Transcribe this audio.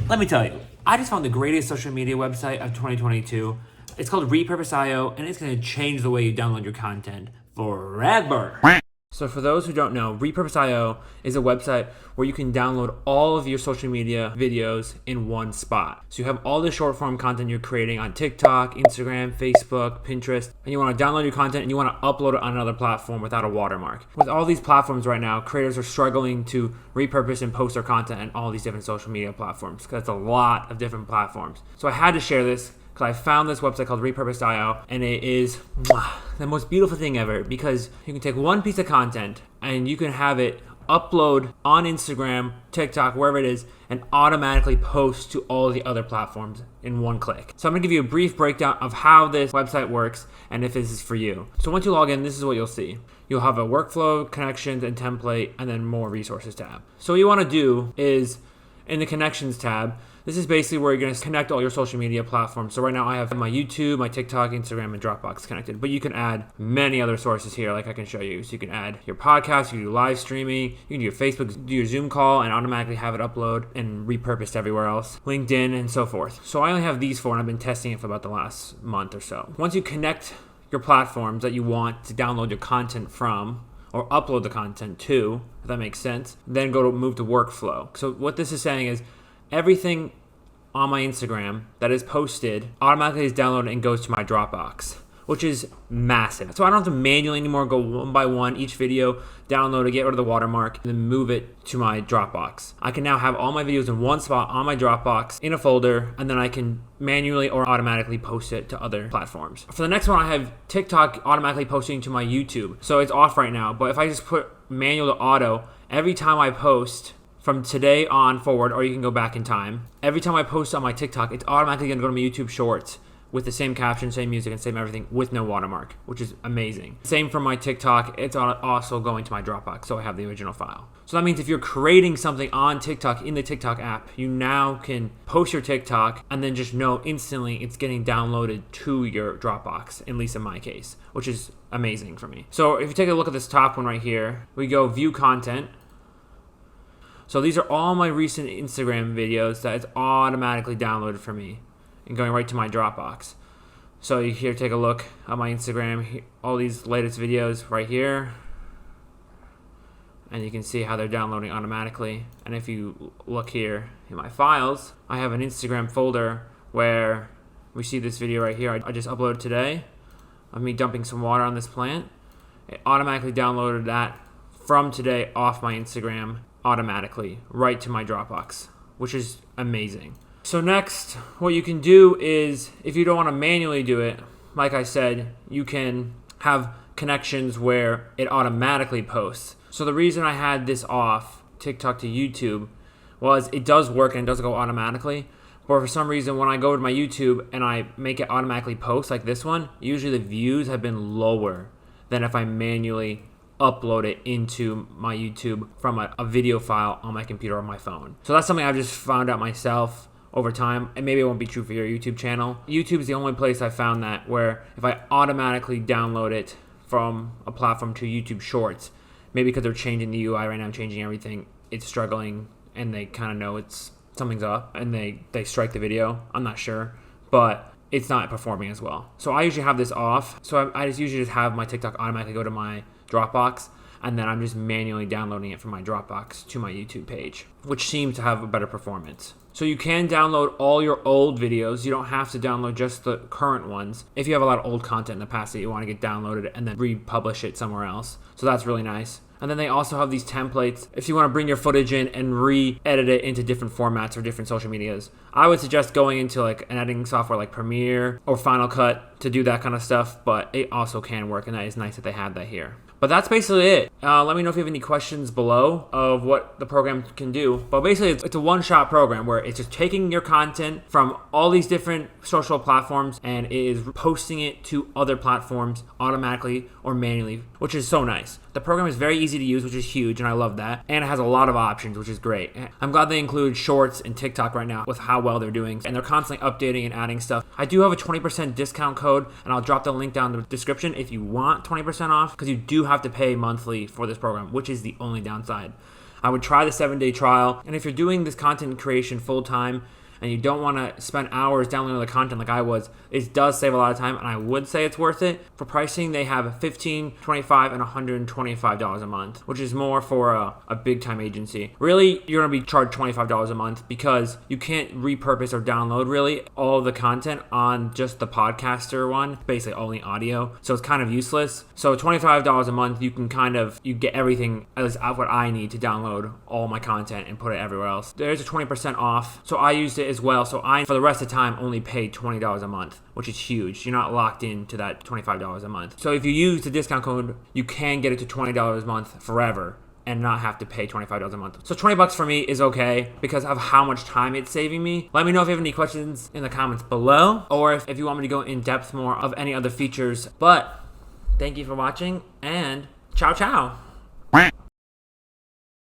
Let me tell you, I just found the greatest social media website of 2022. It's called Repurpose.io, and it's going to change the way you download your content forever. So for those who don't know, Repurpose.io is a website where you can download all of your social media videos in one spot. So you have all the short form content you're creating on TikTok, Instagram, Facebook, Pinterest, and you want to download your content and you want to upload it on another platform without a watermark. With all these platforms right now, creators are struggling to repurpose and post their content on all these different social media platforms because it's a lot of different platforms. So I had to share this because I found this website called Repurpose.io, and it is the most beautiful thing ever because you can take one piece of content and you can have it upload on Instagram, TikTok, wherever it is, and automatically post to all the other platforms in one click. So I'm gonna give you a brief breakdown of how this website works and if this is for you. So once you log in, this is what you'll see. You'll have a workflow, connections, and template, and then more resources tab. So what you wanna do is, in the connections tab, this is basically where you're going to connect all your social media platforms. So right now I have my YouTube, my TikTok, Instagram, and Dropbox connected. But you can add many other sources here like I can show you. So you can add your podcast, you can do live streaming, you can do your Facebook, do your Zoom call, and automatically have it upload and repurposed everywhere else. LinkedIn, and so forth. So I only have these four, and I've been testing it for about the last month or so. Once you connect your platforms that you want to download your content from, or upload the content to, if that makes sense, then move to workflow. So what this is saying is everything on my Instagram that is posted automatically is downloaded and goes to my Dropbox, which is massive. So I don't have to manually anymore go one by one each video, download it, get rid of the watermark, and then move it to my Dropbox. I can now have all my videos in one spot on my Dropbox in a folder, and then I can manually or automatically post it to other platforms. For the next one, I have TikTok automatically posting to my YouTube. So it's off right now, but if I just put manual to auto, every time I post from today on forward, or you can go back in time, every time I post on my TikTok, it's automatically gonna go to my YouTube Shorts with the same caption, same music, and same everything with no watermark, which is amazing. Same for my TikTok, it's also going to my Dropbox, so I have the original file. So that means if you're creating something on TikTok in the TikTok app, you now can post your TikTok and then just know instantly it's getting downloaded to your Dropbox, at least in my case, which is amazing for me. So if you take a look at this top one right here, we go view content. So these are all my recent Instagram videos that it's automatically downloaded for me and going right to my Dropbox. So you here take a look at my Instagram, all these latest videos right here, and you can see how they're downloading automatically. And if you look here in my files, I have an Instagram folder where we see this video right here. I just uploaded today of me dumping some water on this plant. It automatically downloaded that from today off my Instagram automatically right to my Dropbox, which is amazing. So next, what you can do is, if you don't want to manually do it, like I said, you can have connections where it automatically posts. So the reason I had this off, TikTok to YouTube, was it does work and it does go automatically. But for some reason, when I go to my YouTube and I make it automatically post like this one, usually the views have been lower than if I manually upload it into my YouTube from a video file on my computer or my phone. So that's something I've just found out myself over time, and maybe it won't be true for your YouTube channel. YouTube is the only place I found that where if I automatically download it from a platform to YouTube Shorts, maybe because they're changing the UI right now, changing everything, it's struggling and they kind of know something's up and they strike the video. I'm not sure, but it's not performing as well. So I usually have this off. So I just usually just have my TikTok automatically go to my Dropbox, and then I'm just manually downloading it from my Dropbox to my YouTube page, which seems to have a better performance. So you can download all your old videos. You don't have to download just the current ones. If you have a lot of old content in the past that you want to get downloaded and then republish it somewhere else. So that's really nice. And then they also have these templates if you want to bring your footage in and re-edit it into different formats for different social medias. I would suggest going into like an editing software like Premiere or Final Cut to do that kind of stuff, but it also can work, and that is nice that they have that here. But that's basically it. Let me know if you have any questions below of what the program can do. But basically, it's a one-shot program where it's just taking your content from all these different social platforms and it is posting it to other platforms automatically or manually, which is so nice. The program is very easy to use, which is huge, and I love that. And it has a lot of options, which is great. I'm glad they include Shorts and TikTok right now with how well they're doing. And they're constantly updating and adding stuff. I do have a 20% discount code, and I'll drop the link down in the description if you want 20% off, because you do have to pay monthly for this program, which is the only downside. I would try the 7-day trial. And if you're doing this content creation full time and you don't want to spend hours downloading the content like I was, it does save a lot of time, and I would say it's worth it. For pricing, they have $15, $25, and $125 a month, which is more for a big-time agency. Really, you're going to be charged $25 a month because you can't repurpose or download really all the content on just the podcaster one, basically only audio, so it's kind of useless. So $25 a month, you get everything, at least what I need to download all my content and put it everywhere else. There's a 20% off, so I used it as well. So I, for the rest of the time, only paid $20 a month, which is huge. You're not locked into that $25 a month. So if you use the discount code, you can get it to $20 a month forever and not have to pay $25 a month. So $20 for me is okay because of how much time it's saving me. Let me know if you have any questions in the comments below, or if you want me to go in depth more of any other features. But thank you for watching, and ciao ciao.